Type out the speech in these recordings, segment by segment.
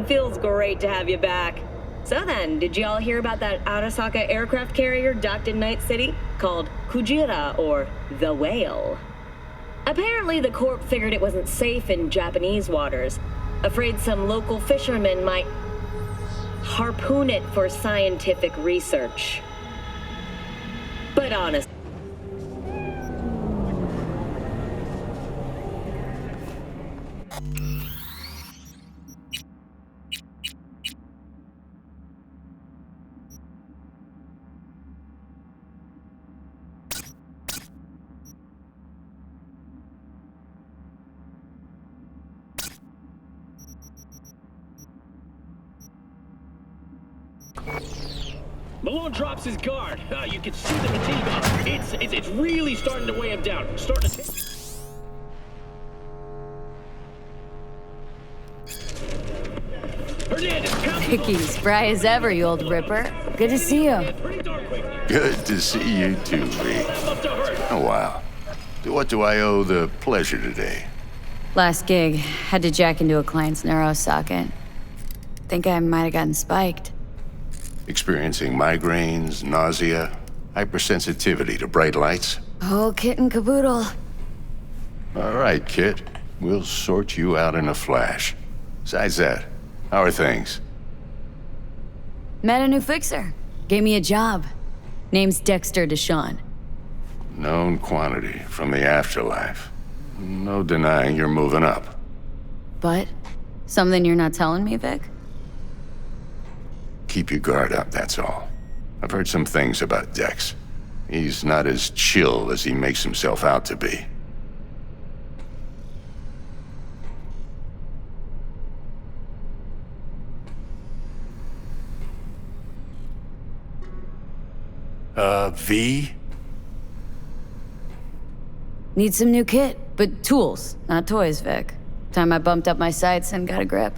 Feels great to have you back. So then, did you all hear about that Arasaka aircraft carrier docked in Night City called Kujira, or the Whale? Apparently the Corp figured it wasn't safe in Japanese waters, afraid some local fishermen might harpoon it for scientific research. But honestly, Malone drops his guard. You can see the fatigue on him. It's really starting to weigh him down. Starting to... Vicky, spry as ever, you old ripper. Good to see you. Good to see you too, V. Oh, wow. What do I owe the pleasure today? Last gig, had to jack into a client's neuro socket. Think I might have gotten spiked. Experiencing migraines, nausea, hypersensitivity to bright lights? Oh, kit and caboodle. All right, Kit. We'll sort you out in a flash. Besides that, how are things? Met a new fixer. Gave me a job. Name's Dexter Deshawn. Known quantity from the afterlife. No denying you're moving up. But? Something you're not telling me, Vic? Keep your guard up, that's all. I've heard some things about Dex. He's not as chill as he makes himself out to be. V? Need some new kit, but tools, not toys, Vic. Time I bumped up my sights and got a grip.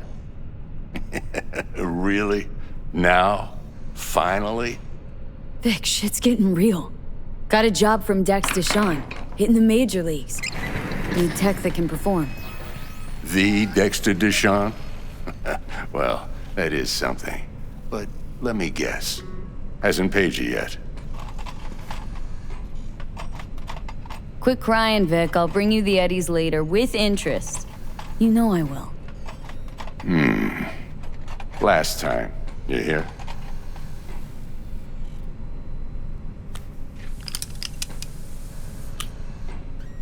Really? Now? Finally? Vic, shit's getting real. Got a job from Dex Deshawn, hitting the major leagues. Need tech that can perform. The Dexter Deshawn? Well, that is something. But let me guess. Hasn't paid you yet. Quit crying, Vic. I'll bring you the eddies later, with interest. You know I will. Last time. You hear?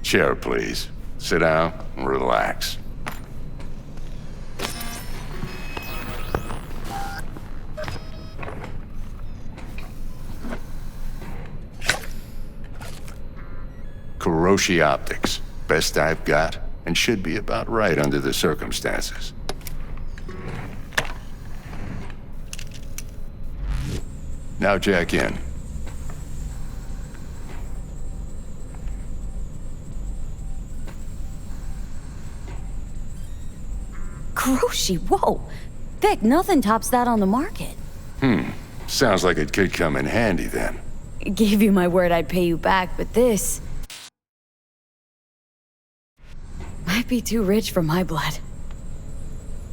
Chair, please. Sit down and relax. Kuroshi optics. Best I've got, and should be about right under the circumstances. Now jack in. Kuroshi, whoa! Vic, nothing tops that on the market. Sounds like it could come in handy then. Gave you my word I'd pay you back, but this might be too rich for my blood.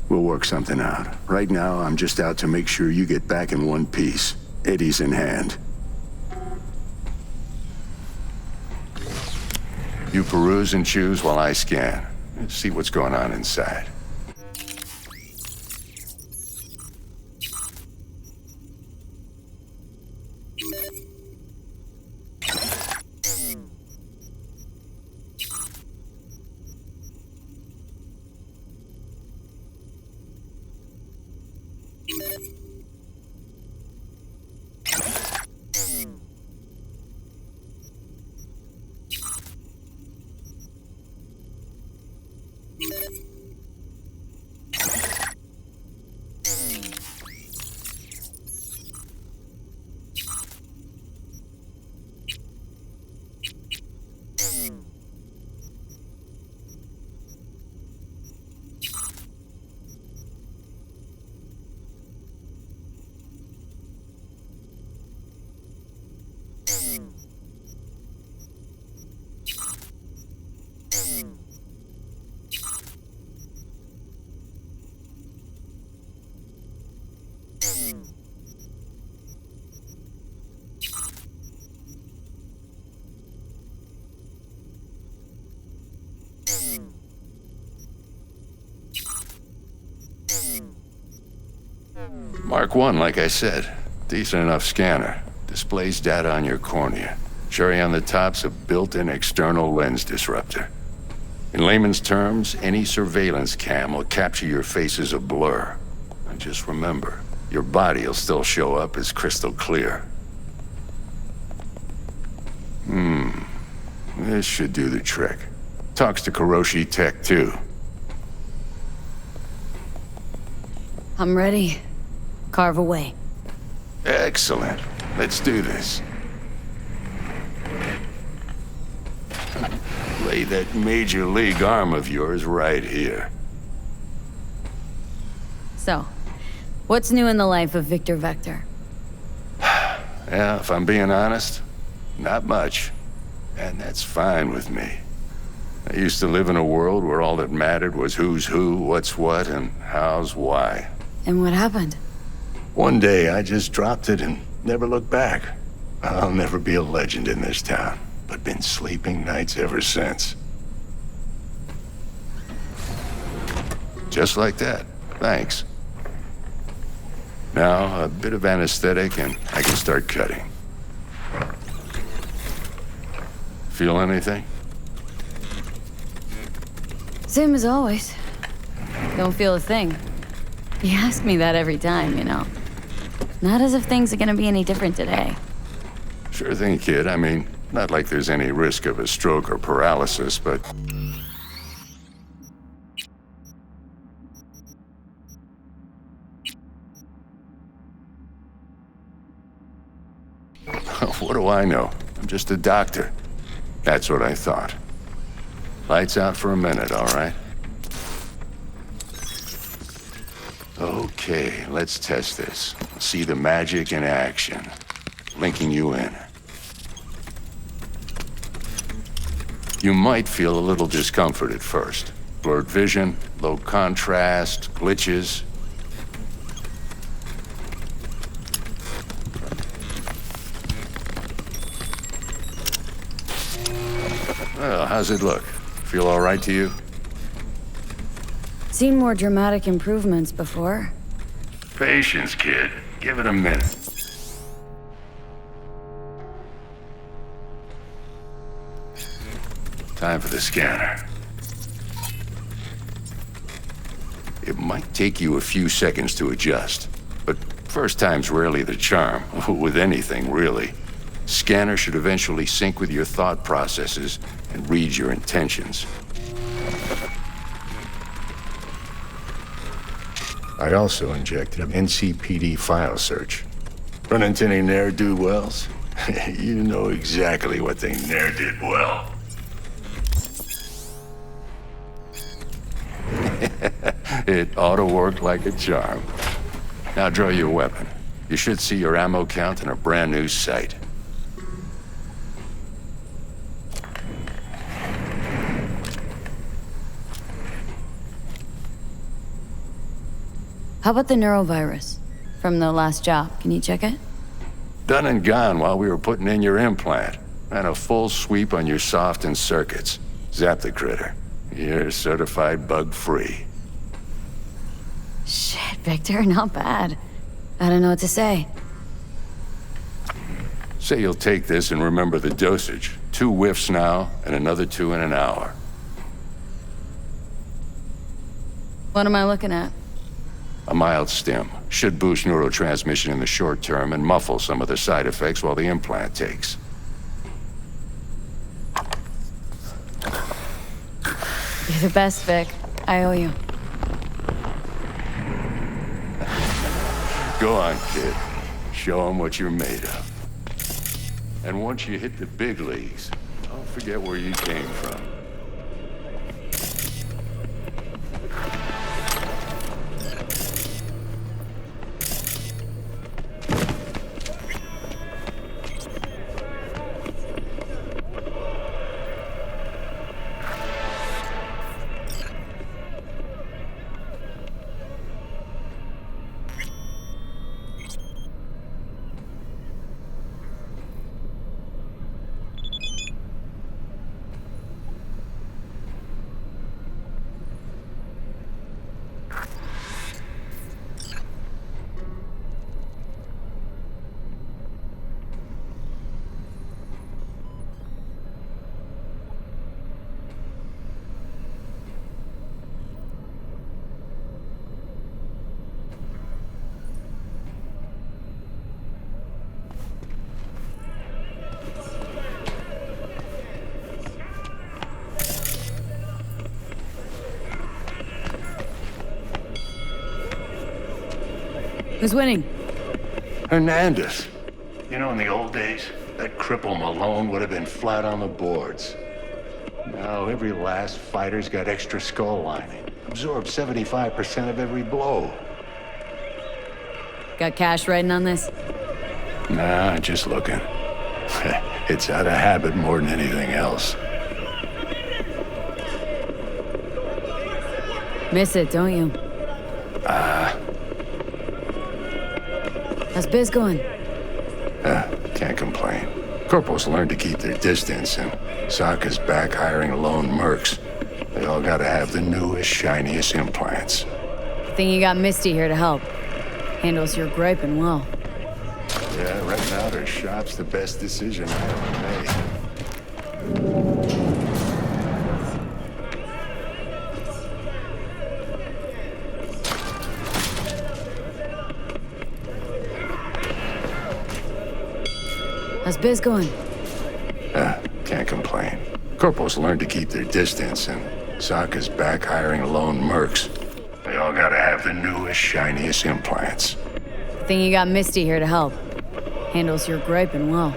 We'll work something out. Right now, I'm just out to make sure you get back in one piece. Eddie's in hand. You peruse and choose while I scan. See what's going on inside. Mark 1, like I said. Decent enough scanner. Displays data on your cornea. Cherry on the top's a built-in external lens disruptor. In layman's terms, any surveillance cam will capture your face as a blur. And just remember, your body'll still show up as crystal clear. This should do the trick. Talks to Kuroshi Tech, too. I'm ready. Carve away. Excellent. Let's do this. Lay that major league arm of yours right here. So, what's new in the life of Victor Vector? Yeah, if I'm being honest, not much. And that's fine with me. I used to live in a world where all that mattered was who's who, what's what, and how's why. And what happened? One day, I just dropped it and never looked back. I'll never be a legend in this town, but been sleeping nights ever since. Just like that. Thanks. Now, a bit of anesthetic and I can start cutting. Feel anything? Same as always. Don't feel a thing. You ask me that every time, you know. Not as if things are gonna be any different today. Sure thing, kid. I mean, not like there's any risk of a stroke or paralysis, but... What do I know? I'm just a doctor. That's what I thought. Lights out for a minute, all right? Okay, let's test this. See the magic in action. Linking you in. You might feel a little discomfort at first. Blurred vision, low contrast, glitches. Well, how's it look? Feel all right to you? Seen more dramatic improvements before. Patience, kid. Give it a minute. Time for the scanner. It might take you a few seconds to adjust, but first time's rarely the charm, with anything, really. Scanner should eventually sync with your thought processes and read your intentions. I also injected an NCPD file search. Run into any ne'er-do-wells? You know exactly what they ne'er did well. It ought to work like a charm. Now draw your weapon. You should see your ammo count in a brand new sight. How about the neurovirus from the last job? Can you check it? Done and gone while we were putting in your implant. And a full sweep on your soft and circuits. Zap the critter. You're certified bug-free. Shit, Victor, not bad. I don't know what to say. Say you'll take this and remember the dosage. 2 whiffs now, and another 2 in an hour. What am I looking at? A mild stim. Should boost neurotransmission in the short term and muffle some of the side effects while the implant takes. You're the best, Vic. I owe you. Go on, kid. Show them what you're made of. And once you hit the big leagues, don't forget where you came from. Who's winning? Hernandez. You know, in the old days, that cripple Malone would have been flat on the boards. Now, every last fighter's got extra skull lining. Absorbs 75% of every blow. Got cash riding on this? Nah, just looking. It's out of habit more than anything else. Miss it, don't you? How's biz going? Can't complain. Corporals learn to keep their distance, and Sokka's back hiring lone mercs. They all gotta have the newest, shiniest implants. Think you got Misty here to help. Handles your griping well. Yeah, right now their shop's the best decision I ever made. How's biz going? Can't complain. Corporals learn to keep their distance, and Sokka's back hiring lone mercs. They all gotta have the newest, shiniest implants. Think you got Misty here to help. Handles your griping well.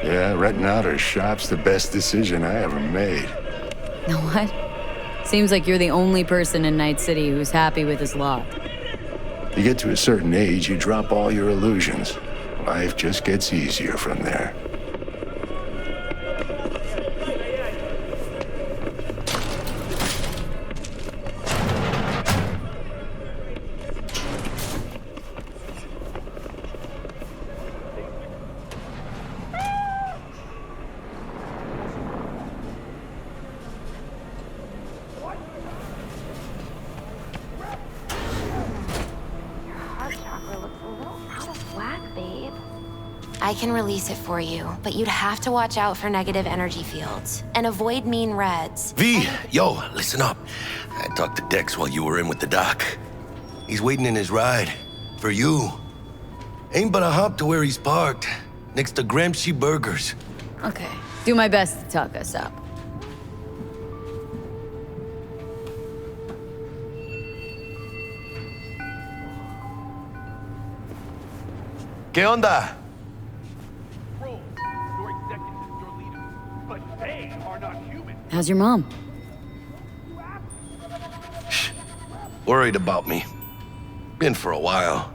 Yeah, renting out her shop's the best decision I ever made. Know what? Seems like you're the only person in Night City who's happy with his lot. You get to a certain age, you drop all your illusions. Life just gets easier from there. I can release it for you, but you'd have to watch out for negative energy fields and avoid mean reds. V, yo, listen up. I talked to Dex while you were in with the doc. He's waiting in his ride. For you. Ain't but a hop to where he's parked. Next to Gramsci Burgers. Okay. Do my best to talk us up. ¿Qué onda? Your executive is your leader, but they are not human. How's your mom? Worried about me. Been for a while.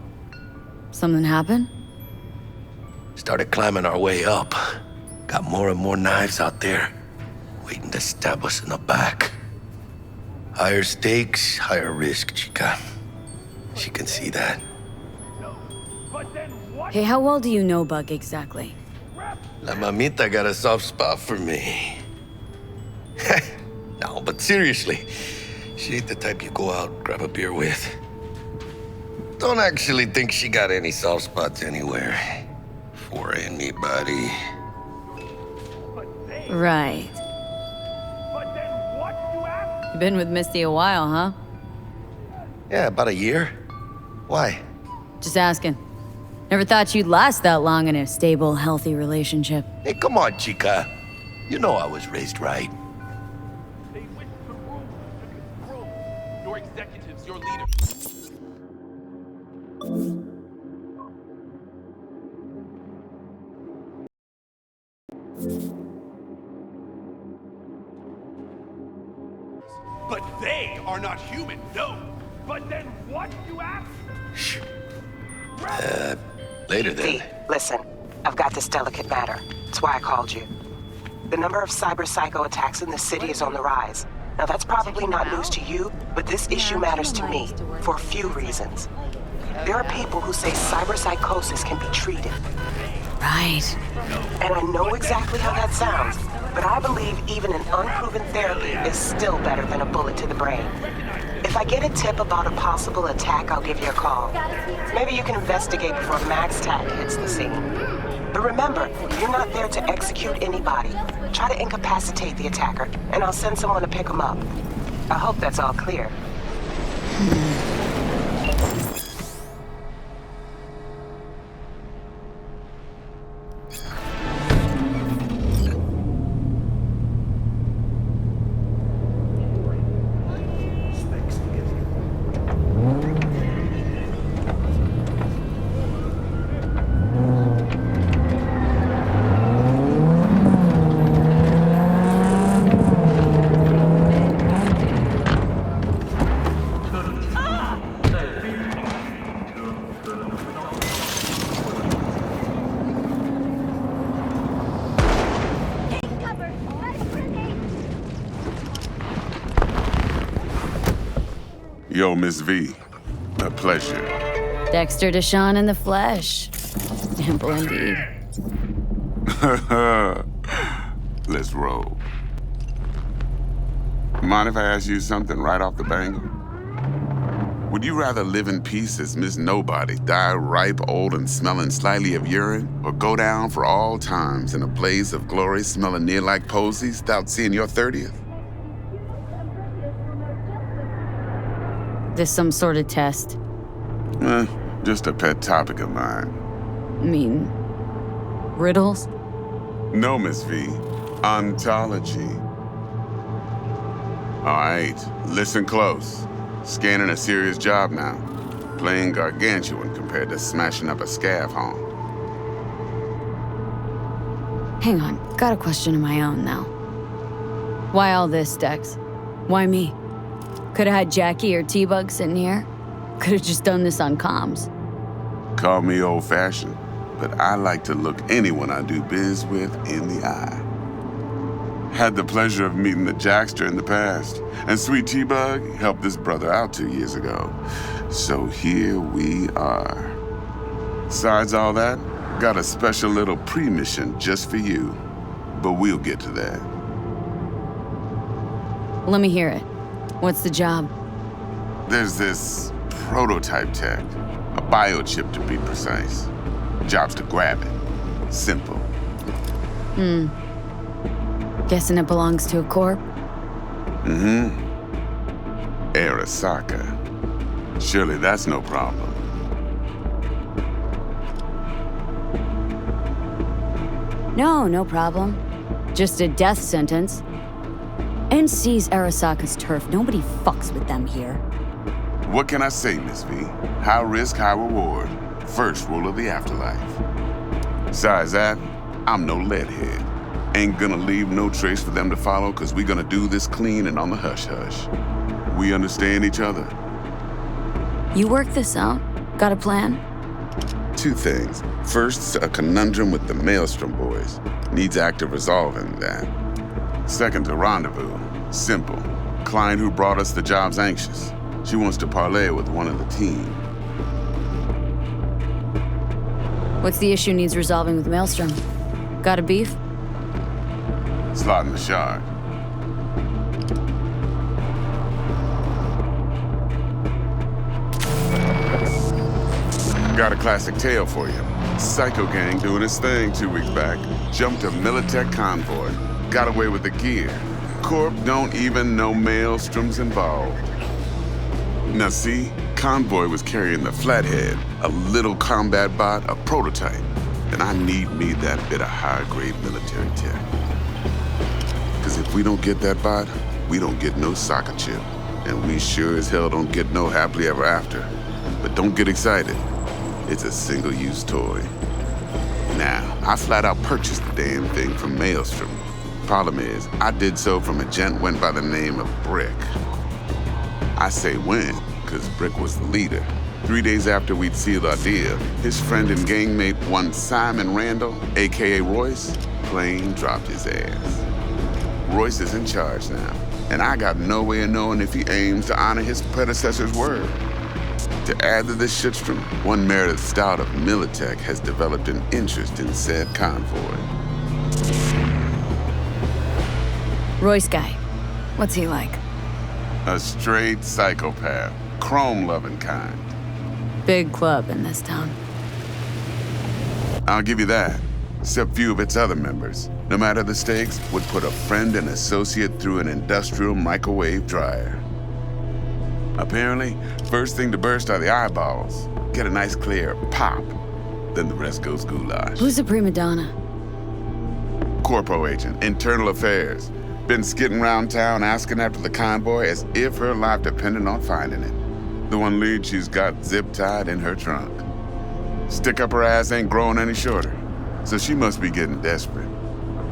Something happened? Started climbing our way up. Got more and more knives out there, waiting to stab us in the back. Higher stakes, higher risk, chica. She can see that. But then what? Hey, how well do you know Bug exactly? La mamita got a soft spot for me. No, but seriously, she ain't the type you go out, grab a beer with. Don't actually think she got any soft spots anywhere. For anybody. Right. But then what, you ask? You've been with Misty a while, huh? Yeah, about a year. Why? Just asking. Never thought you'd last that long in a stable, healthy relationship. Hey, come on, chica. You know I was raised right. They wish the room to control. Your executives, your leader. But they are not human, no. But then what, you ask? Shh. Later then. V, listen. I've got this delicate matter. That's why I called you. The number of cyber psycho attacks in the city is on the rise. Now that's probably not news to you, but this issue matters to me for a few reasons. There are people who say cyberpsychosis can be treated. Right. And I know exactly how that sounds, but I believe even an unproven therapy is still better than a bullet to the brain. If I get a tip about a possible attack, I'll give you a call. Maybe you can investigate before Max Tag hits the scene. But remember, you're not there to execute anybody. Try to incapacitate the attacker, and I'll send someone to pick him up. I hope that's all clear. Yo, Miss V. A pleasure. Dexter Deshawn in the flesh. Ample indeed. Let's roll. Mind if I ask you something right off the bangle? Would you rather live in peace as Miss Nobody, die ripe, old, and smelling slightly of urine, or go down for all times in a blaze of glory smelling near like posies without seeing your 30th? This some sort of test? Just a pet topic of mine. I mean, riddles? No, Miss V. Ontology. All right, listen close. Scanning a serious job now. Playing gargantuan compared to smashing up a scav home. Hang on, got a question of my own now. Why all this, Dex? Why me? Could've had Jackie or T-Bug sitting here. Could've just done this on comms. Call me old-fashioned, but I like to look anyone I do biz with in the eye. Had the pleasure of meeting the Jackster in the past, and sweet T-Bug helped this brother out 2 years ago. So here we are. Besides all that, got a special little pre-mission just for you, but we'll get to that. Let me hear it. What's the job? There's this prototype tech, a biochip to be precise. Job's to grab it. Simple. Guessing it belongs to a corp? Arasaka. Surely that's no problem. No problem. Just a death sentence. NC's Arasaka's turf. Nobody fucks with them here. What can I say, Miss V? High risk, high reward. First rule of the afterlife. Besides that, I'm no leadhead. Ain't gonna leave no trace for them to follow, cause we gonna do this clean and on the hush-hush. We understand each other? You work this out? Got a plan? Two things. First, a conundrum with the Maelstrom boys. Needs active resolving that. Second, a rendezvous. Simple. Client who brought us the job's anxious. She wants to parlay with one of the team. What's the issue needs resolving with Maelstrom? Got a beef? Slot in the shard. Got a classic tale for you. Psycho gang doing his thing 2 weeks back. Jumped a Militech convoy. Got away with the gear. Corp don't even know Maelstrom's involved. Now see, convoy was carrying the Flathead, a little combat bot, a prototype. And I need me that bit of high-grade military tech. Because if we don't get that bot, we don't get no soccer chip. And we sure as hell don't get no happily ever after. But don't get excited. It's a single-use toy. Now, I flat out purchased the damn thing from Maelstrom. Problem is, I did so from a gent went by the name of Brick. I say when, because Brick was the leader. 3 days after we'd sealed our deal, his friend and gangmate, one Simon Randall, AKA Royce, plain dropped his ass. Royce is in charge now, and I got no way of knowing if he aims to honor his predecessor's word. To add to this shitstorm, one Meredith Stout of Militech has developed an interest in said convoy. Royce guy. What's he like? A straight psychopath, chrome-loving kind. Big club in this town. I'll give you that, except few of its other members, no matter the stakes, would put a friend and associate through an industrial microwave dryer. Apparently, first thing to burst are the eyeballs. Get a nice clear pop. Then the rest goes goulash. Who's the prima donna? Corpo agent, internal affairs. Been skidding around town asking after the convoy as if her life depended on finding it. The one lead she's got zip-tied in her trunk. Stick up her ass ain't growing any shorter, so she must be getting desperate.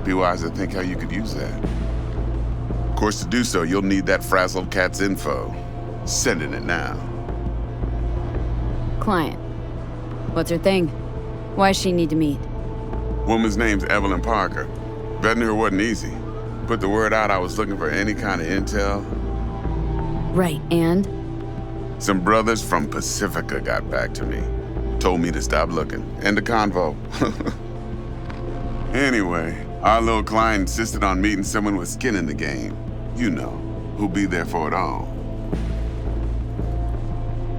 Be wise to think how you could use that. Of course, to do so, you'll need that frazzled cat's info. Sending it now. Client. What's her thing? Why does she need to meet? Woman's name's Evelyn Parker. Vetting her wasn't easy. Put the word out I was looking for any kind of intel. Right, and? Some brothers from Pacifica got back to me. Told me to stop looking. End the convo. Anyway, our little client insisted on meeting someone with skin in the game. You know, who'll be there for it all.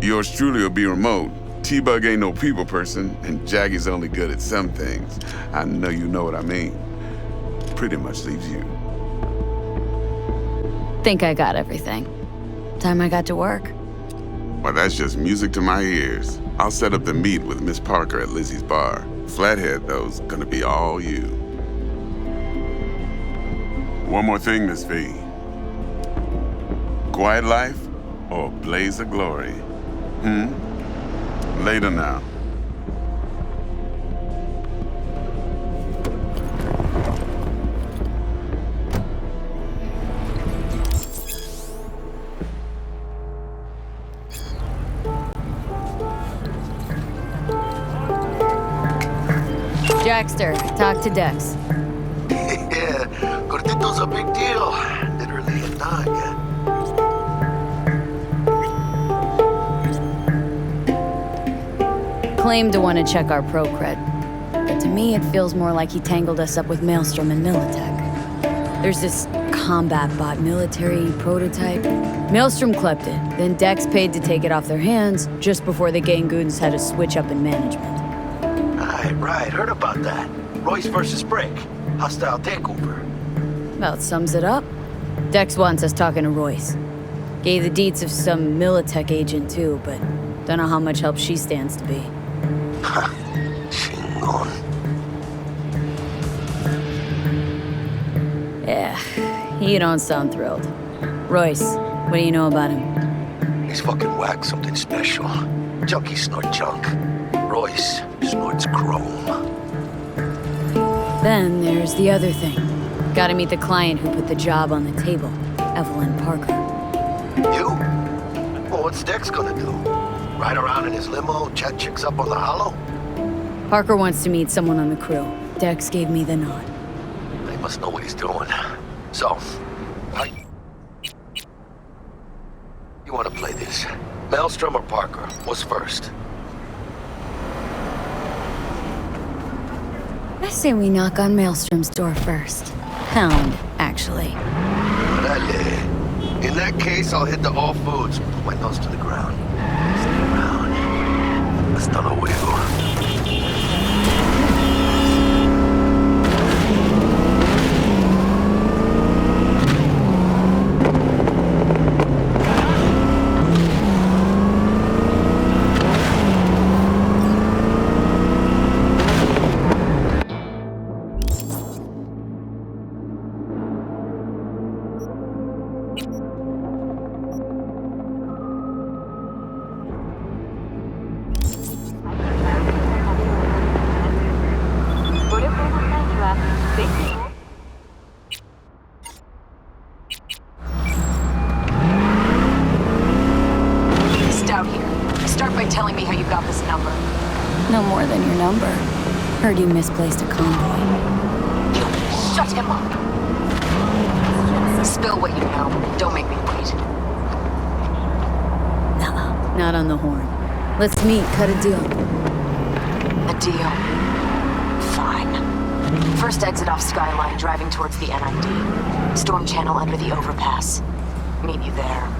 Yours truly will be remote. T-Bug ain't no people person, and Jaggy's only good at some things. I know you know what I mean. Pretty much leaves you. Think I got everything. Time I got to work. Well, that's just music to my ears. I'll set up the meet with Miss Parker at Lizzie's bar. Flathead, though's gonna be all you. One more thing, Miss V. Quiet life or blaze of glory? Later now. Jackster, talk to Dex. Yeah, Gordito's a big deal. Literally a dog, yeah. Claimed to want to check our pro cred, but to me it feels more like he tangled us up with Maelstrom and Militech. There's this combat bot military prototype. Maelstrom clept it, then Dex paid to take it off their hands just before the gang goons had a switch up in management. Right, heard about that. Royce versus Brick. Hostile takeover. About sums it up. Dex wants us talking to Royce. Gave the deets of some Militech agent too, but don't know how much help she stands to be. Ha, chingon. Yeah, he don't sound thrilled. Royce, what do you know about him? He's fucking whack, something special. Junkies snort junk. Royce snorts chrome. Then there's the other thing. Gotta meet the client who put the job on the table, Evelyn Parker. You? Well, what's Dex gonna do? Ride around in his limo, chat chicks up on the hollow? Parker wants to meet someone on the crew. Dex gave me the nod. He must know what he's doing. So, you want to play this? Maelstrom or Parker? What's first? I say we knock on Maelstrom's door first. Pound, actually. In that case, I'll hit the all foods. Put my nose to the ground. Stay around. Hasta luego. Heard you misplaced a convoy. Shut him up. Spill what you know. Don't make me wait. Nuh-uh. Not on the horn. Let's meet, cut a deal. A deal? Fine. First exit off Skyline, driving towards the NID. Storm channel under the overpass. Meet you there.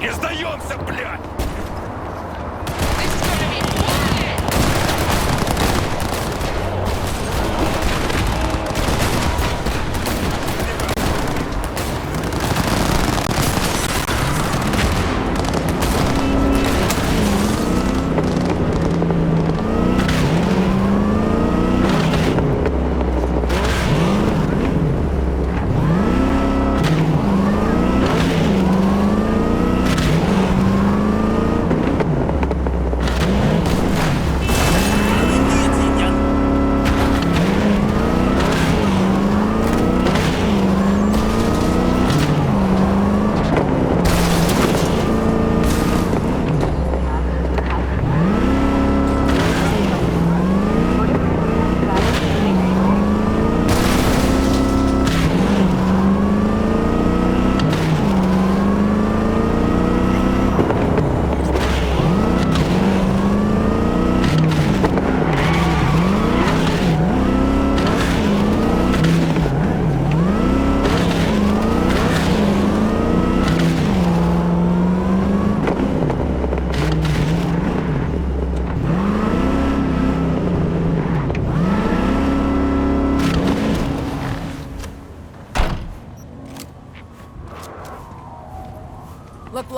Не сдаемся, блядь!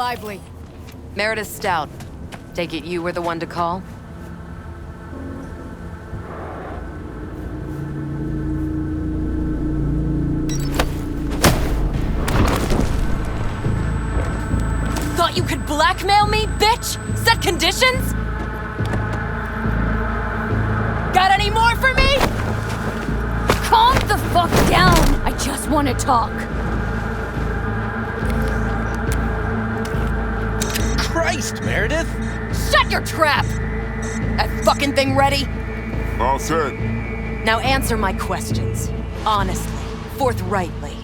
lively. Meredith Stout. Take it you were the one to call? Thought you could blackmail me, bitch? Set conditions? Got any more for me? Calm the fuck down. I just want to talk. Christ, Meredith! Shut your trap! That fucking thing ready? All set. Now answer my questions. Honestly, forthrightly.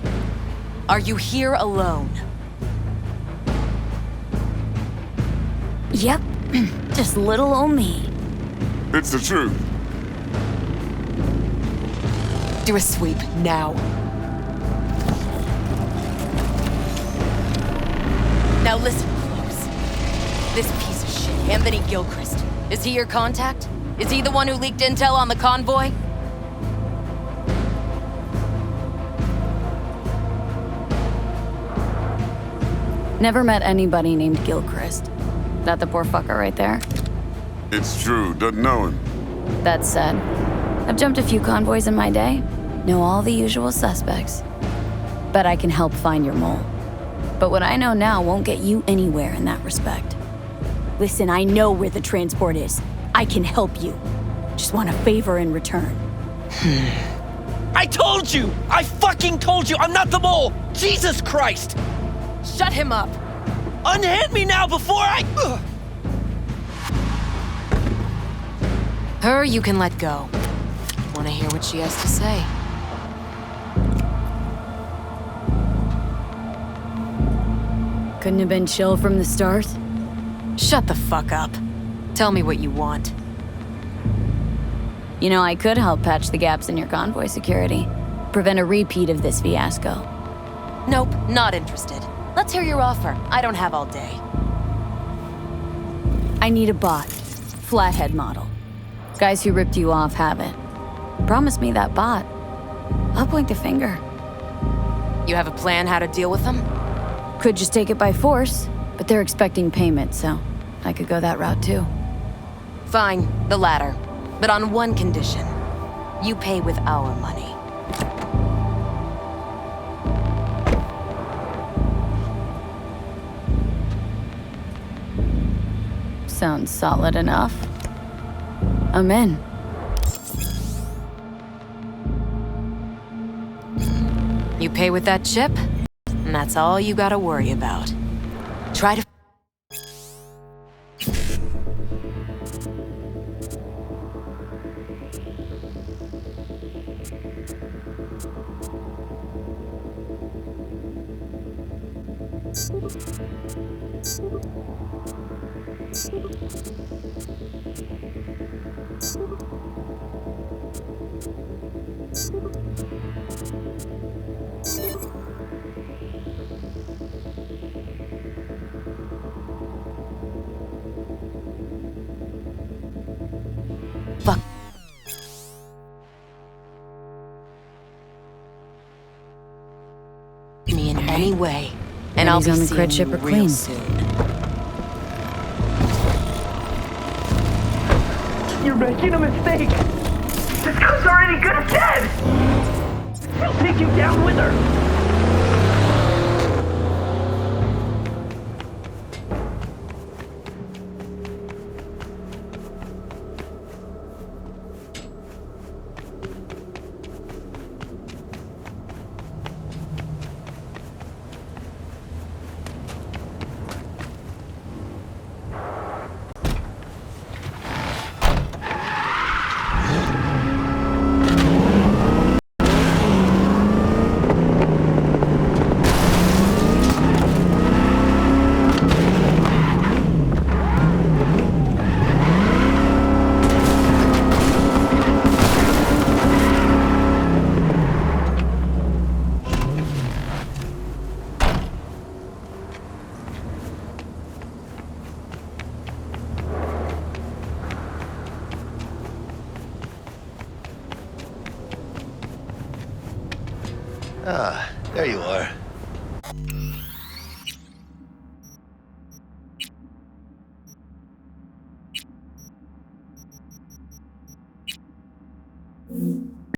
Are you here alone? Yep. Just little old me. It's the truth. Do a sweep, now. Now listen close. This piece of shit, Anthony Gilchrist. Is he your contact? Is he the one who leaked intel on the convoy? Never met anybody named Gilchrist. That the poor fucker right there? It's true. Doesn't know him. That said, I've jumped a few convoys in my day. Know all the usual suspects. Bet I can help find your mole. But what I know now won't get you anywhere in that respect. Listen, I know where the transport is. I can help you. Just want a favor in return. I told you! I fucking told you! I'm not the mole! Jesus Christ! Shut him up! Unhand me now before I... Her you can let go. Want to hear what she has to say? Couldn't have been chill from the start? Shut the fuck up. Tell me what you want. You know, I could help patch the gaps in your convoy security. Prevent a repeat of this fiasco. Nope, not interested. Let's hear your offer. I don't have all day. I need a bot. Flathead model. Guys who ripped you off have it. Promise me that bot. I'll point the finger. You have a plan how to deal with them? Could just take it by force, but they're expecting payment, so I could go that route too. Fine, the latter. But on one condition. You pay with our money. Sounds solid enough. I'm in. You pay with that chip, and that's all you gotta worry about. Try to... Fuck. Me in any way, and I'll be on the seeing cred ship you or real clean. soon. You're making a mistake! This gun's already good as dead! I'll take you down with her! Ah, there you are.